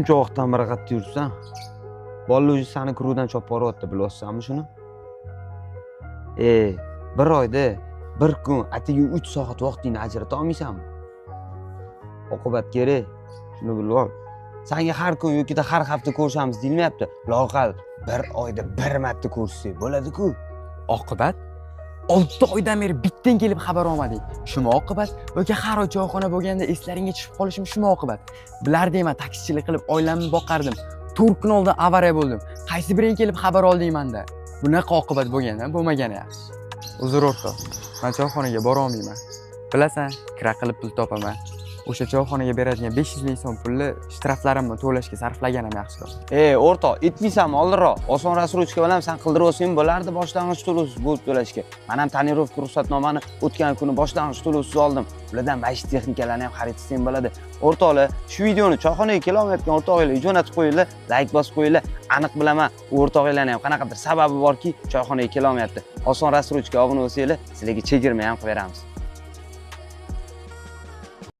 Shuncha vaqtdan beri qayerda yursan? Bolalar o'zi seni kiruvdan chopib boryapti, bilasizmi shuni? Bir oyda bir kun atigi 3 soat vaqtingni ajrata olmaysanmi? Oqibat kerak. Shuni bilib ol. Senga har kun yoki har hafta ko'rishamiz deyilmayapti. Loqal bir oyda bir marta ko'rishsak bo'ladi-ku. Oqibat 6 oydan beri bitdan kelib xabar olmading. Shumi oqibat yoki har oy choyxona bo'lganda eslaringga tushib qolishim shumi oqibat? Bilardingman, taksichilik qilib oilamni boqardim. 4 kun oldin avariya bo'ldim. Qaysi biring kelib xabar olding menda? Bunaqa oqibat bo'lganda bo'lmagani yaxshi. Uzr o'rtoq, men choyxonaga bora olmayman. Bilasan, kira qilib pul topaman. O'sha choyxonaga beradigan 500 ming so'm pulni shtraflarimni to'lashga sarflaganim yaxshiroq. O'rtoq, aytmaysanmi oldinroq? Oson rassrochka bilan sen qildirib olsang bo'lardi boshlang'ich to'lovsiz bo'lib to'lashga. Men ham tonirovka ruxsatnomani o'tgan kuni boshlang'ich to'lovsiz oldim. Ulardan maishiy texnikalarni ham xarid qilsang bo'ladi. O'rtoqlar, shu videoni choyxonaga kela olmayotgan o'rtoqlarga jo'natib qo'yinglar, like bosib qo'yinglar. Aniq bilaman, o'rtoqlarning ham qanaqadir sababi borki, choyxonaga kela olmayapti. Oson rassrochka obuna bo'lsanglar, sizlarga chegirma ham qo'yamiz.